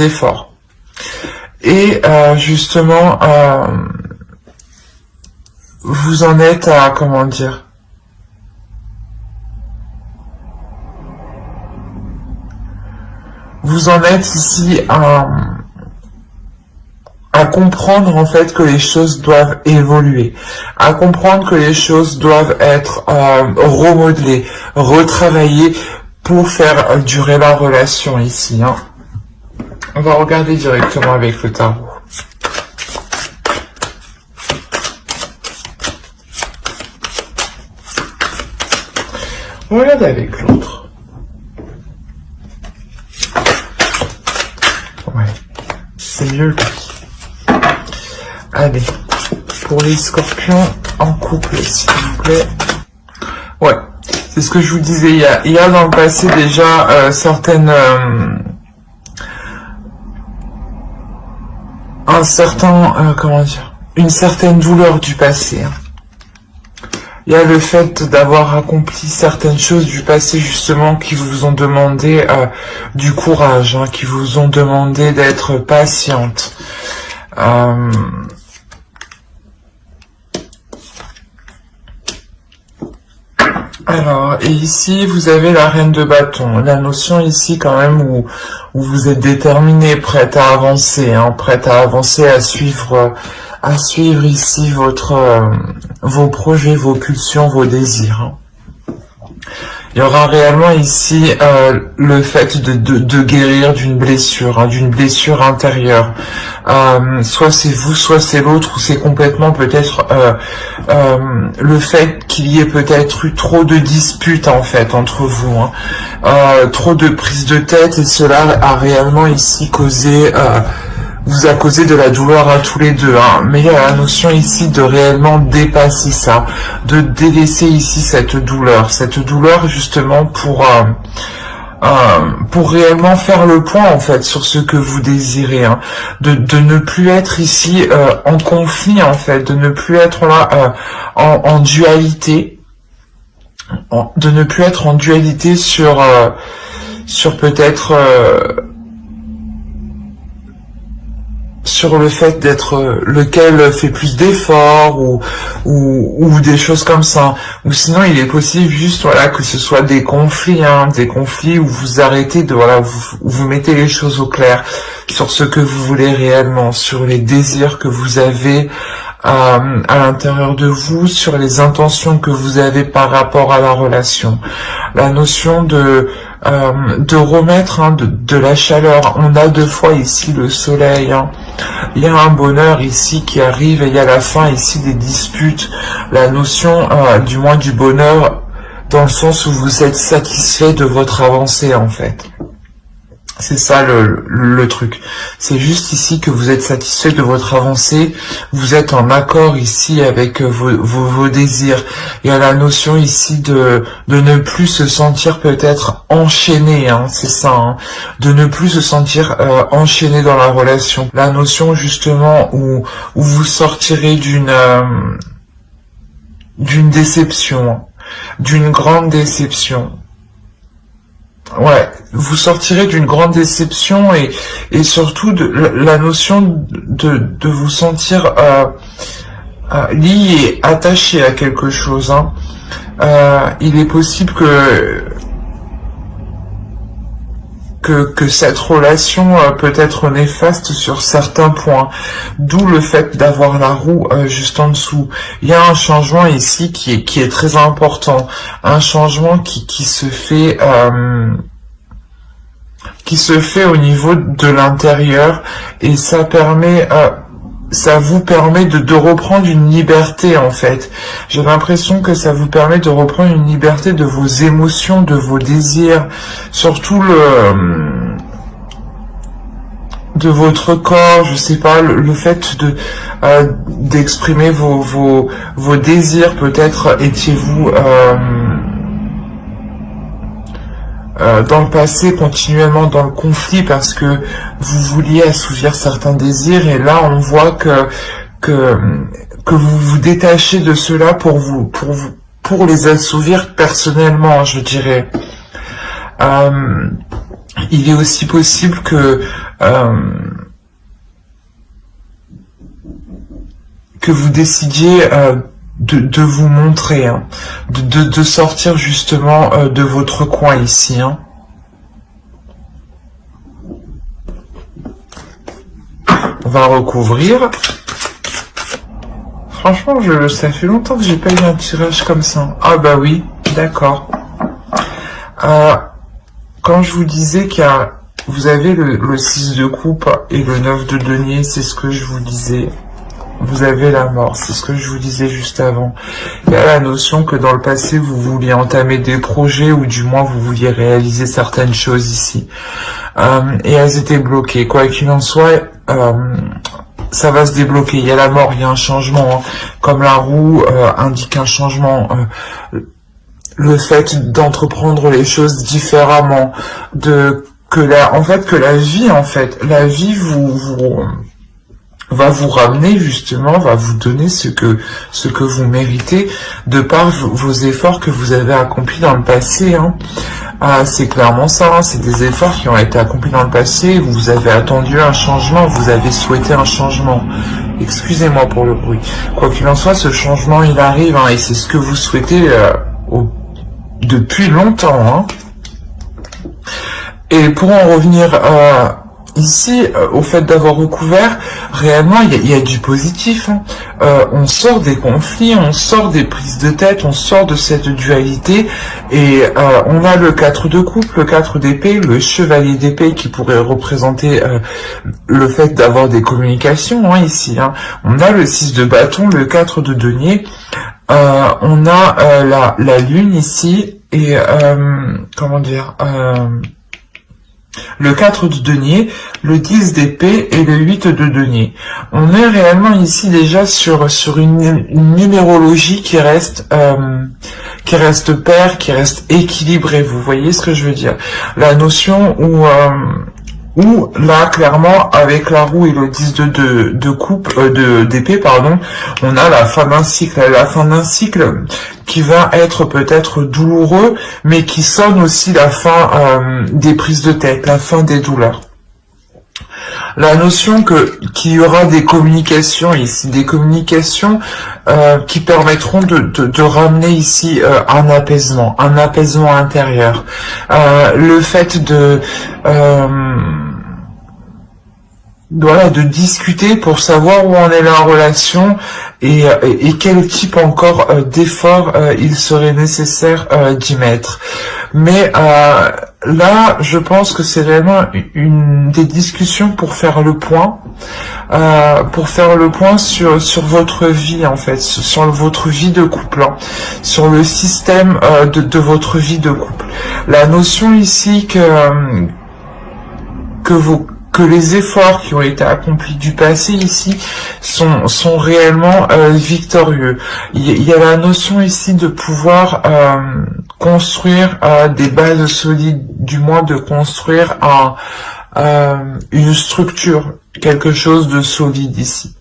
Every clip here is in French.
efforts. Et justement, vous en êtes à, comment dire, vous en êtes ici à comprendre en fait que les choses doivent évoluer, à comprendre que les choses doivent être remodelées, retravaillées pour faire durer la relation ici. Hein. On va regarder directement avec le tarot. On regarde avec l'autre. Ouais, c'est mieux lui. Allez, pour les scorpions en couple, s'il vous plaît. Ouais, c'est ce que je vous disais. Il y a dans le passé déjà certaines... un certain... comment dire, une certaine douleur du passé. Hein. Il y a le fait d'avoir accompli certaines choses du passé justement qui vous ont demandé du courage, hein, qui vous ont demandé d'être patiente. Alors, et ici, vous avez la reine de bâton. La notion ici, quand même, où vous êtes déterminé, prête à avancer, hein, prête à avancer, à suivre ici vos projets, vos pulsions, vos désirs. Hein. Il y aura réellement ici le fait de guérir d'une blessure, hein, d'une blessure intérieure. Soit c'est vous, soit c'est l'autre, ou c'est complètement peut-être le fait qu'il y ait peut-être eu trop de disputes en fait entre vous, hein. Trop de prises de tête, et cela a réellement ici causé... vous a causé de la douleur à tous les deux, hein. Mais il y a la notion ici de réellement dépasser ça, de délaisser ici cette douleur justement pour réellement faire le point en fait sur ce que vous désirez, hein. De ne plus être ici en conflit en fait, de ne plus être là en dualité, de ne plus être en dualité sur peut-être sur le fait d'être lequel fait plus d'efforts ou des choses comme ça. Ou sinon il est possible juste voilà que ce soit des conflits, hein, des conflits où vous arrêtez de voilà, vous mettez les choses au clair sur ce que vous voulez réellement, sur les désirs que vous avez à l'intérieur de vous, sur les intentions que vous avez par rapport à la relation. La notion de remettre, hein, de la chaleur. On a deux fois ici le soleil, hein. Il y a un bonheur ici qui arrive, et il y a la fin ici des disputes. La notion du moins du bonheur dans le sens où vous êtes satisfait de votre avancée en fait. C'est ça le truc. C'est juste ici que vous êtes satisfait de votre avancée, vous êtes en accord ici avec vos désirs. Il y a la notion ici de ne plus se sentir peut-être enchaîné, hein, c'est ça, hein, de ne plus se sentir enchaîné dans la relation. La notion justement où vous sortirez d'une déception, d'une grande déception. Ouais, vous sortirez d'une grande déception et surtout de la notion de vous sentir lié, attaché à quelque chose. Hein. Il est possible que cette relation peut être néfaste sur certains points, d'où le fait d'avoir la roue juste en dessous. Il y a un changement ici qui est très important, un changement qui se fait au niveau de l'intérieur, et ça permet ça vous permet de reprendre une liberté en fait. J'ai l'impression que ça vous permet de reprendre une liberté de vos émotions, de vos désirs, surtout de votre corps, je sais pas, le fait d'exprimer vos désirs. Peut-être étiez-vous dans le passé continuellement dans le conflit parce que vous vouliez assouvir certains désirs, et là on voit que vous vous détachez de cela pour les assouvir personnellement, je dirais. Il est aussi possible que que vous décidiez de vous montrer, hein, de sortir justement de votre coin ici. Hein. On va recouvrir. Franchement, ça fait longtemps que j'ai pas eu un tirage comme ça. Ah bah oui, d'accord. Quand je vous disais qu'il y a, vous avez le 6 de coupe et le 9 de denier, c'est ce que je vous disais. Vous avez la mort, c'est ce que je vous disais juste avant. Il y a la notion que dans le passé, vous vouliez entamer des projets ou du moins vous vouliez réaliser certaines choses ici. Et elles étaient bloquées. Quoi qu'il en soit, ça va se débloquer. Il y a la mort, il y a un changement. Hein. Comme la roue indique un changement. Le fait d'entreprendre les choses différemment. Que la vie va vous ramener justement, va vous donner ce que vous méritez de par vos efforts que vous avez accomplis dans le passé. Hein. C'est clairement ça, hein. C'est des efforts qui ont été accomplis dans le passé, vous avez attendu un changement, vous avez souhaité un changement. Excusez-moi pour le bruit. Quoi qu'il en soit, ce changement il arrive, hein, et c'est ce que vous souhaitez depuis longtemps. Hein. Et pour en revenir ici, au fait d'avoir recouvert, réellement, il y a du positif. Hein. On sort des conflits, on sort des prises de tête, on sort de cette dualité, et on a le 4 de coupe, le 4 d'épée, le chevalier d'épée qui pourrait représenter le fait d'avoir des communications, hein, ici. Hein. On a le 6 de bâton, le 4 de denier, on a la lune ici, et comment dire... le 4 de denier, le 10 d'épée et le 8 de denier. On est réellement ici déjà sur une numérologie qui reste paire, qui reste équilibrée. Vous voyez ce que je veux dire? La notion où là, clairement, avec la roue et le 10 de coupe, d'épée, pardon, on a la fin d'un cycle. La fin d'un cycle qui va être peut-être douloureux, mais qui sonne aussi la fin des prises de tête, la fin des douleurs. La notion qu'il y aura des communications ici, des communications qui permettront de ramener ici un apaisement intérieur. Le fait de discuter pour savoir où en est la relation et quel type encore d'effort il serait nécessaire d'y mettre. Mais là, je pense que c'est vraiment une des discussions pour faire le point, sur votre vie en fait, sur votre vie de couple, hein, sur le système de votre vie de couple. La notion ici que les efforts qui ont été accomplis du passé ici sont réellement victorieux. Il y a la notion ici de pouvoir construire des bases solides, du moins de construire une structure, quelque chose de solide ici.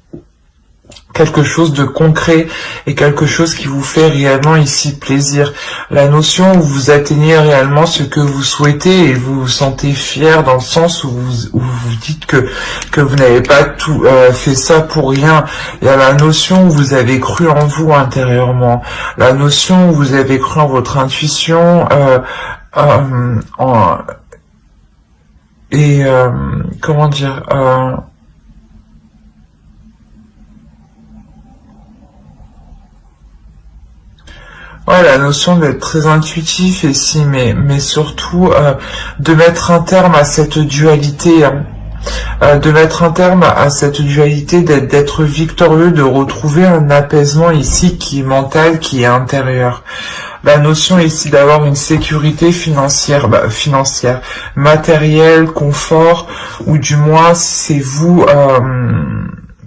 Quelque chose de concret et quelque chose qui vous fait réellement ici plaisir. La notion où vous atteignez réellement ce que vous souhaitez et vous vous sentez fier dans le sens où vous dites que vous n'avez pas tout fait ça pour rien. Il y a la notion où vous avez cru en vous intérieurement. La notion où vous avez cru en votre intuition comment dire ouais, la notion d'être très intuitif ici, mais surtout de mettre un terme à cette dualité, hein, d'être victorieux, de retrouver un apaisement ici qui est mental, qui est intérieur. La notion ici d'avoir une sécurité financière, matérielle, confort, ou du moins c'est vous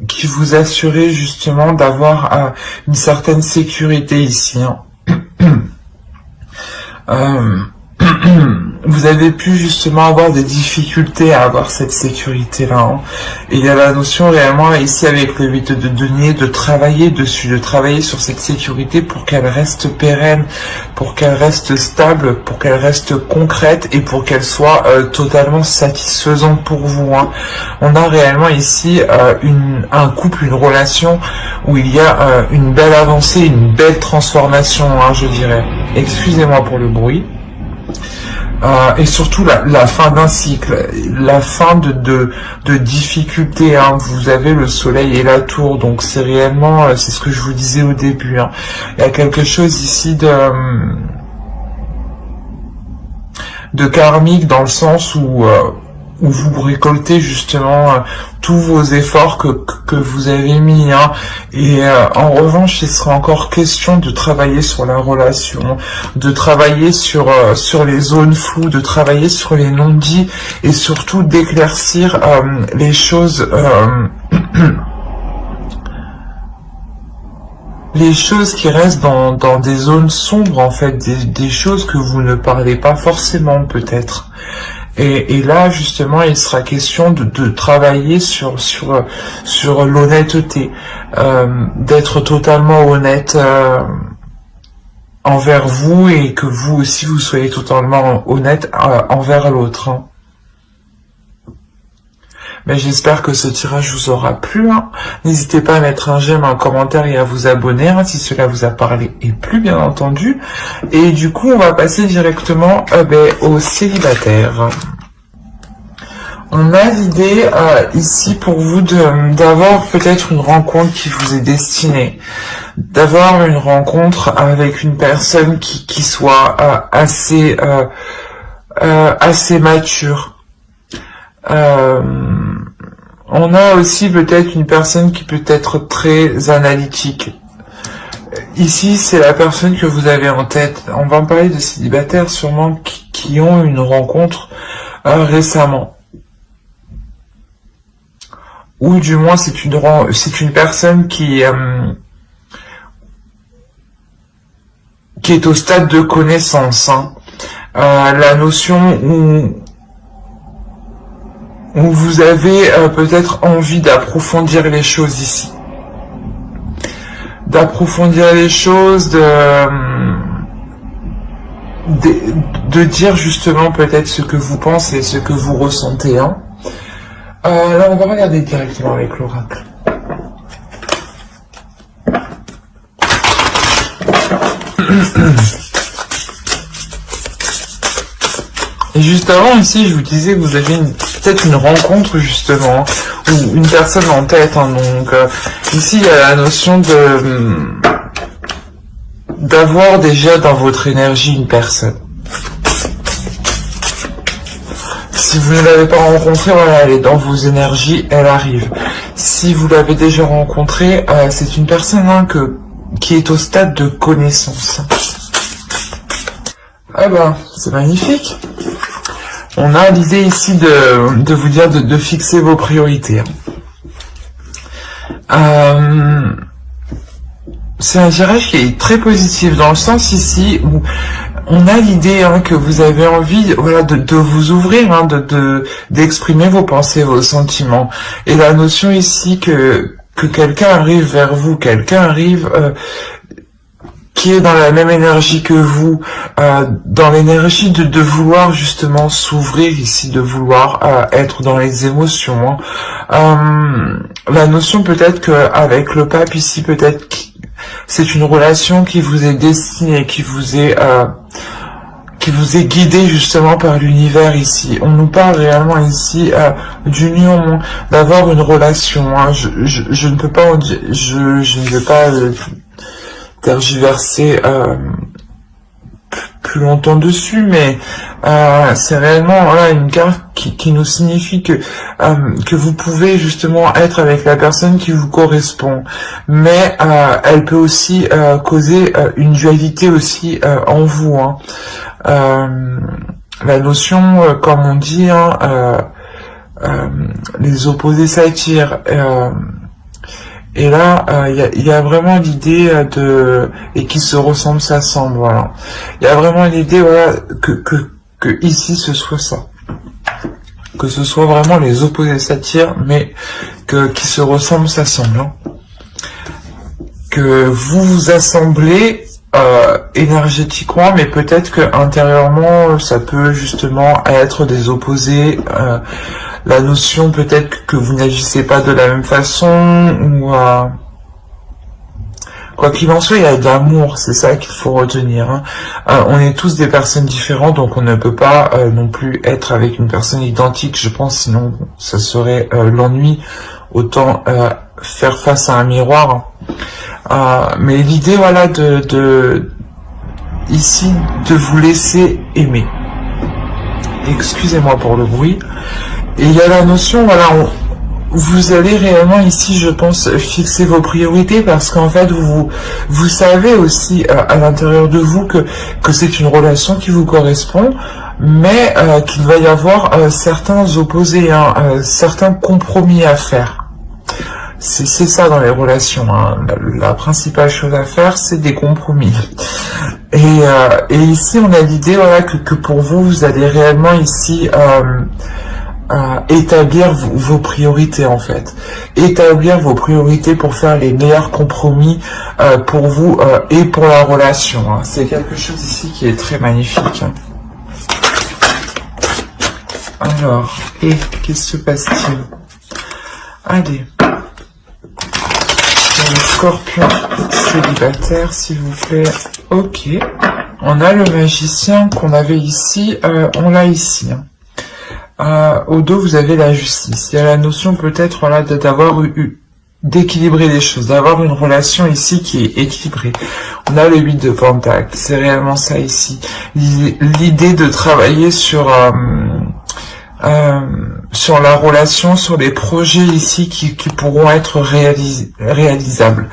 qui vous assurez justement d'avoir une certaine sécurité ici. Hein. vous avez pu justement avoir des difficultés à avoir cette sécurité-là. Hein. Et il y a la notion réellement ici avec le 8 de denier de travailler dessus, de travailler sur cette sécurité pour qu'elle reste pérenne, pour qu'elle reste stable, pour qu'elle reste concrète et pour qu'elle soit totalement satisfaisante pour vous. Hein. On a réellement ici un couple, une relation où il y a une belle avancée, une belle transformation, hein, je dirais. Excusez-moi pour le bruit. Et surtout la fin d'un cycle, la fin de difficultés. Hein. Vous avez le soleil et la tour, donc c'est réellement, c'est ce que je vous disais au début. Hein. Il y a quelque chose ici de karmique dans le sens où vous récoltez justement tous vos efforts que vous avez mis. Hein. Et en revanche, il sera encore question de travailler sur la relation, de travailler sur les zones floues, de travailler sur les non-dits et surtout d'éclaircir les choses... les choses qui restent dans des zones sombres, en fait, des choses que vous ne parlez pas forcément, peut-être. Et là, justement, il sera question de travailler sur l'honnêteté, d'être totalement honnête envers vous et que vous aussi, vous soyez totalement honnête envers l'autre. Hein. Mais j'espère que ce tirage vous aura plu. Hein. N'hésitez pas à mettre un j'aime, un commentaire et à vous abonner hein, si cela vous a parlé et plu, bien entendu. Et du coup, on va passer directement aux célibataires. On a l'idée ici pour vous d'avoir peut-être une rencontre qui vous est destinée, d'avoir une rencontre avec une personne qui soit assez mature. On a aussi peut-être une personne qui peut être très analytique. Ici, c'est la personne que vous avez en tête. On va en parler de célibataires sûrement qui ont une rencontre récemment. Ou du moins, c'est une personne qui est au stade de connaissance. Hein. La notion où vous avez peut-être envie d'approfondir les choses ici. D'approfondir les choses, de dire justement peut-être ce que vous pensez, ce que vous ressentez. Hein. Là, on va regarder directement avec l'oracle. Et juste avant, ici, je vous disais que vous avez peut-être une rencontre, justement, ou une personne en tête. Hein, donc, ici, il y a la notion d'avoir déjà dans votre énergie une personne. Si vous ne l'avez pas rencontrée, voilà, elle est dans vos énergies, elle arrive. Si vous l'avez déjà rencontrée, c'est une personne hein, qui est au stade de connaissance. Ah ben, c'est magnifique. On a l'idée ici de vous dire de fixer vos priorités. C'est un tirage qui est très positif dans le sens ici où on a l'idée hein, que vous avez envie voilà, de vous ouvrir, hein, d'exprimer vos pensées, vos sentiments. Et la notion ici que quelqu'un arrive vers vous, quelqu'un arrive qui est dans la même énergie que vous, dans l'énergie de vouloir justement s'ouvrir ici, de vouloir être dans les émotions. Hein. La notion peut-être qu'avec le pape ici, peut-être c'est une relation qui vous est destinée, qui vous est guidé justement par l'univers ici. On nous parle réellement ici d'union, d'avoir une relation. Hein. Je ne peux pas, je ne veux pas tergiverser plus longtemps dessus, mais c'est réellement voilà, une carte qui nous signifie que vous pouvez justement être avec la personne qui vous correspond, mais elle peut aussi causer une dualité aussi en vous. Hein. La notion, comme on dit, hein, les opposés s'attirent. Et là, il y a vraiment l'idée et qui se ressemblent s'assemblent, voilà. Il y a vraiment l'idée, voilà, que ici ce soit ça. Que ce soit vraiment les opposés s'attirent, mais qui se ressemblent s'assemblent. Hein. Que vous vous assemblez énergétiquement, mais peut-être que intérieurement, ça peut justement être des opposés. La notion peut-être que vous n'agissez pas de la même façon, ou quoi qu'il en soit, il y a de l'amour, c'est ça qu'il faut retenir. Hein. On est tous des personnes différentes, donc on ne peut pas non plus être avec une personne identique, je pense, sinon ça serait l'ennui. Autant faire face à un miroir. Mais l'idée, voilà, ici, de vous laisser aimer. Excusez-moi pour le bruit. Et il y a la notion, voilà, vous allez réellement ici, je pense, fixer vos priorités parce qu'en fait, vous savez aussi à l'intérieur de vous que c'est une relation qui vous correspond, mais qu'il va y avoir certains opposés, hein, certains compromis à faire. C'est ça dans les relations, hein. La principale chose à faire, c'est des compromis. Et ici, on a l'idée, voilà, que pour vous, vous allez réellement ici établir vos priorités, en fait. Établir vos priorités pour faire les meilleurs compromis pour vous et pour la relation. Hein. C'est quelque chose ici qui est très magnifique. Hein. Alors, et qu'est-ce qui se passe-t-il? Allez. Le scorpion célibataire, s'il vous plaît. Ok. On a le magicien qu'on avait ici. On l'a ici. Hein. Au dos, vous avez la justice. Il y a la notion peut-être, voilà, d'équilibrer les choses, d'avoir une relation ici qui est équilibrée. On a le 8 de Pentacle. C'est réellement ça ici. L'idée de travailler sur la relation, sur les projets ici qui pourront être réalisables.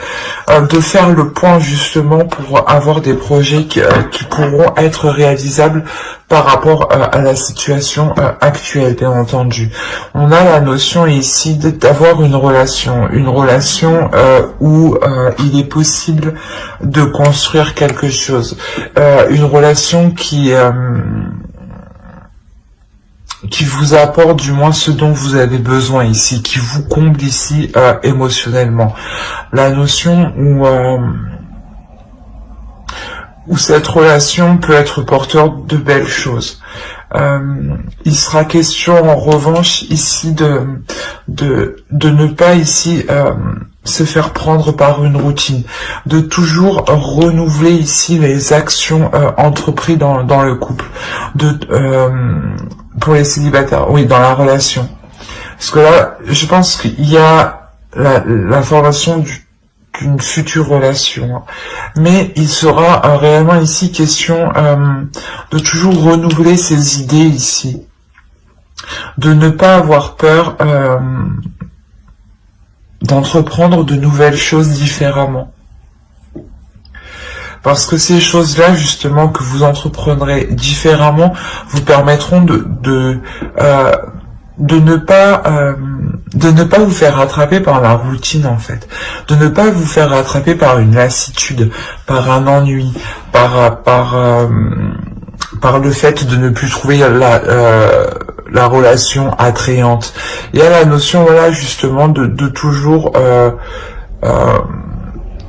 De faire le point justement pour avoir des projets qui pourront être réalisables par rapport à la situation actuelle, bien entendu. On a la notion ici d'avoir une relation où il est possible de construire quelque chose. Une relation qui vous apporte du moins ce dont vous avez besoin ici, qui vous comble ici émotionnellement. La notion où cette relation peut être porteur de belles choses. Il sera question en revanche ici de ne pas ici se faire prendre par une routine, de toujours renouveler ici les actions entreprises dans le couple, pour les célibataires, oui, dans la relation. Parce que là, je pense qu'il y a la formation d'une future relation. Mais il sera réellement ici question de toujours renouveler ses idées ici. De ne pas avoir peur d'entreprendre de nouvelles choses différemment. Parce que ces choses-là, justement, que vous entreprendrez différemment, vous permettront de ne pas vous faire rattraper par la routine, en fait. De ne pas vous faire rattraper par une lassitude, par un ennui, par le fait de ne plus trouver la relation attrayante. Il y a la notion, voilà, justement, de toujours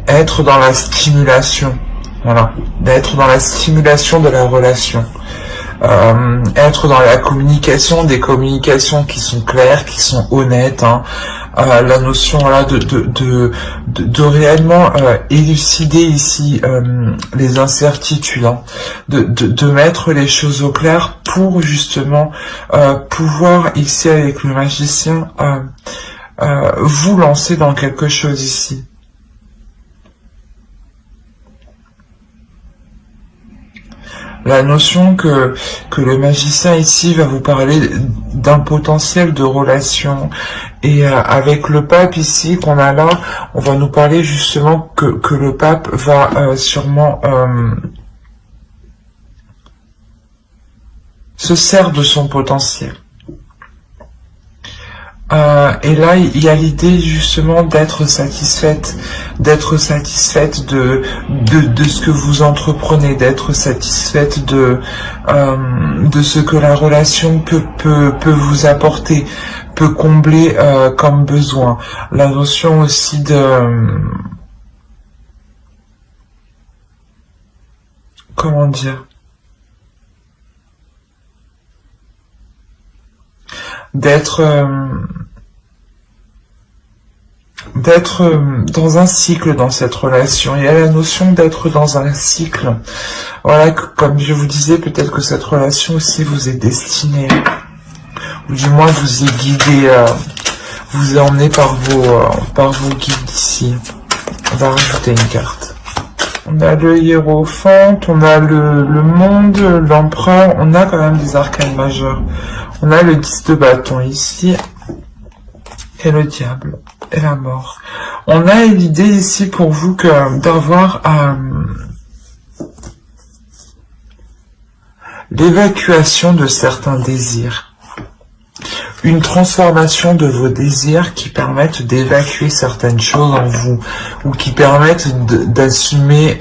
être dans la stimulation. Voilà, d'être dans la stimulation de la relation, être dans la communication, des communications qui sont claires, qui sont honnêtes, hein. La notion là de réellement élucider ici les incertitudes, hein. de mettre les choses au clair pour justement pouvoir ici avec le magicien vous lancer dans quelque chose ici. La notion que le magicien ici va vous parler d'un potentiel de relation. Et avec le pape ici qu'on a là, on va nous parler justement que le pape va sûrement se sert de son potentiel. Et là, il y a l'idée justement d'être satisfaite de ce que vous entreprenez, d'être satisfaite de ce que la relation peut vous apporter, peut combler comme besoin. La notion aussi de comment dire, d'être dans un cycle dans cette relation. Il y a la notion d'être dans un cycle. Voilà, comme je vous disais, peut-être que cette relation aussi vous est destinée, ou du moins vous est guidé, vous est emmené par vos guides ici. On va rajouter une carte. On a le hiérophante, on a le monde, l'empereur, on a quand même des arcanes majeurs. On a le 10 de bâton ici, et le diable, et la mort. On a l'idée ici pour vous que d'avoir l'évacuation de certains désirs. Une transformation de vos désirs qui permettent d'évacuer certaines choses en vous, ou qui permettent d'assumer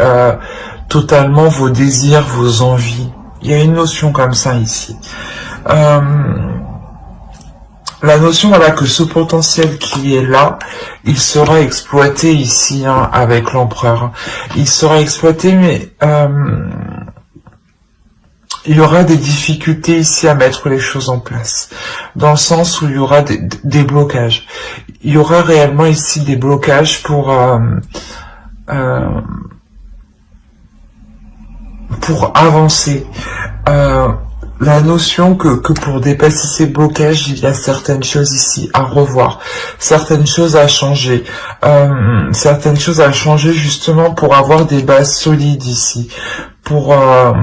totalement vos désirs, vos envies. Il y a une notion comme ça ici. La notion, voilà, que ce potentiel qui est là, il sera exploité ici, hein, avec l'empereur. Il sera exploité, mais il y aura des difficultés ici à mettre les choses en place, dans le sens où il y aura des blocages. Il y aura réellement ici des blocages pour avancer. La notion que pour dépasser ces blocages, il y a certaines choses ici à revoir, certaines choses à changer, justement pour avoir des bases solides ici, pour avoir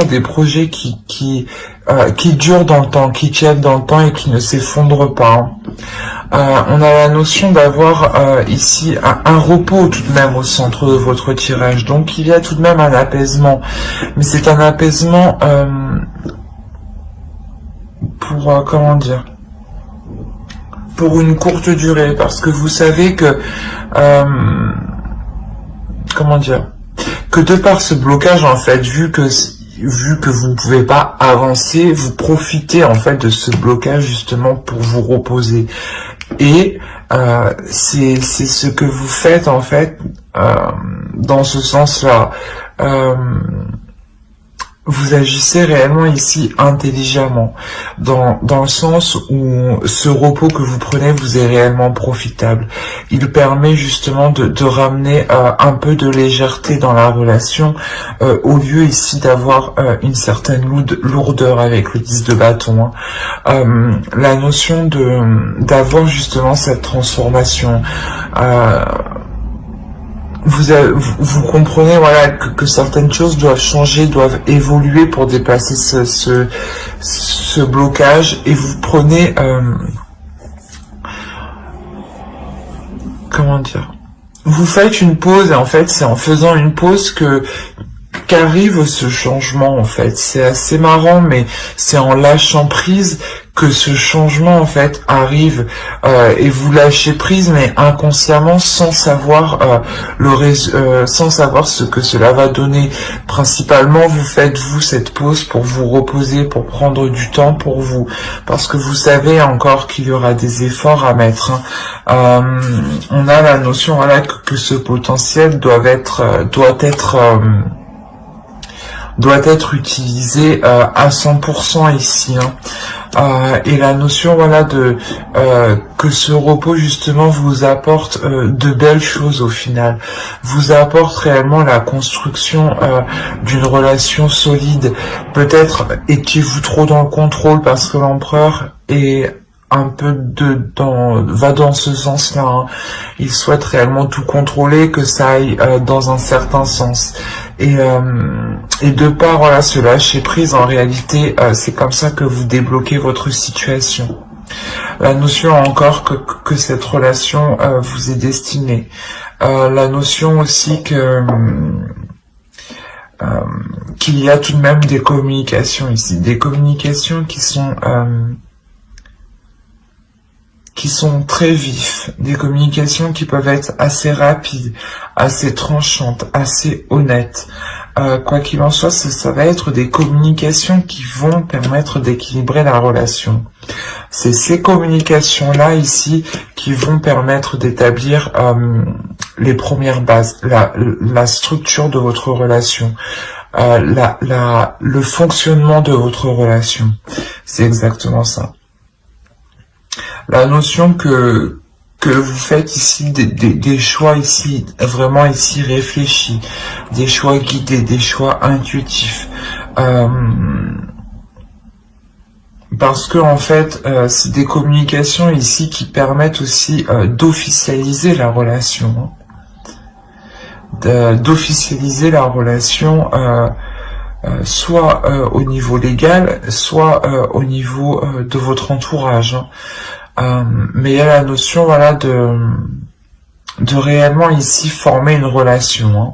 des projets qui durent dans le temps, qui tiennent dans le temps et qui ne s'effondrent pas. Hein. On a la notion d'avoir ici un repos tout de même au centre de votre tirage. Donc il y a tout de même un apaisement. Mais c'est un apaisement pour, comment dire, pour une courte durée. Parce que vous savez que, comment dire, que de par ce blocage, en fait, vu que vous ne pouvez pas avancer, vous profitez en fait de ce blocage justement pour vous reposer. Et c'est ce que vous faites en fait dans ce sens-là. Vous agissez réellement ici intelligemment, dans le sens où ce repos que vous prenez vous est réellement profitable. Il permet justement de ramener un peu de légèreté dans la relation, au lieu ici d'avoir une certaine lourdeur avec le 10 de bâton. Hein. La notion d'avoir justement cette transformation, vous comprenez, voilà, que certaines choses doivent changer, doivent évoluer pour dépasser ce blocage, et vous prenez comment dire, vous faites une pause, et en fait c'est en faisant une pause qu'arrive ce changement. En fait c'est assez marrant, mais c'est en lâchant prise que ce changement en fait arrive, et vous lâchez prise, mais inconsciemment, sans savoir sans savoir ce que cela va donner. Principalement, vous faites cette pause pour vous reposer, pour prendre du temps pour vous, parce que vous savez encore qu'il y aura des efforts à mettre. Hein. On a la notion, voilà, que ce potentiel doit être utilisé à 100% ici. Hein. Et la notion, voilà, que ce repos justement vous apporte de belles choses au final, vous apporte réellement la construction d'une relation solide. Peut-être étiez-vous trop dans le contrôle, parce que l'empereur est un peu va dans ce sens-là. Hein. Il souhaite réellement tout contrôler, que ça aille dans un certain sens. Et de par, voilà, ce lâcher prise, en réalité, c'est comme ça que vous débloquez votre situation. La notion encore que cette relation vous est destinée. La notion aussi qu'il y a tout de même des communications ici, des communications qui sont qui sont très vifs, des communications qui peuvent être assez rapides, assez tranchantes, assez honnêtes. Quoi qu'il en soit, ça va être des communications qui vont permettre d'équilibrer la relation. C'est ces communications-là ici qui vont permettre d'établir les premières bases, la structure de votre relation, le fonctionnement de votre relation. C'est exactement ça. La notion que vous faites ici des choix ici, vraiment ici réfléchis, des choix guidés, des choix intuitifs. Parce que en fait, c'est des communications ici qui permettent aussi d'officialiser la relation. D'officialiser la relation soit au niveau légal, soit au niveau de votre entourage. Mais il y a la notion, voilà, de réellement ici former une relation,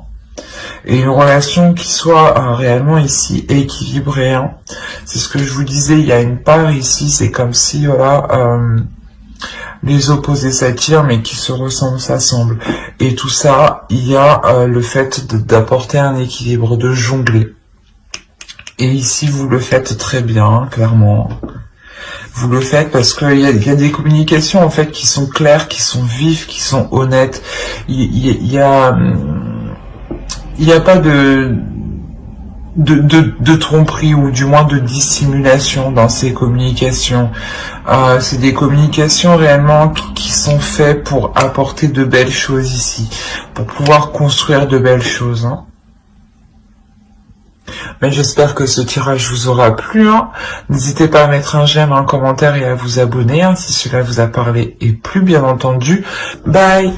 et une relation qui soit réellement ici équilibrée. C'est ce que je vous disais, il y a une part ici, c'est comme si, voilà, les opposés s'attirent, mais qui se ressemblent s'assemblent. Et tout ça, il y a le fait d'apporter un équilibre, de jongler. Et ici, vous le faites très bien, clairement. Vous le faites parce qu'il y a des communications en fait qui sont claires, qui sont vives, qui sont honnêtes. Il y a pas de tromperie ou du moins de dissimulation dans ces communications. C'est des communications réellement qui sont faites pour apporter de belles choses ici, pour pouvoir construire de belles choses. Mais j'espère que ce tirage vous aura plu. N'hésitez pas à mettre un j'aime, un commentaire et à vous abonner si cela vous a parlé et plu, bien entendu. Bye!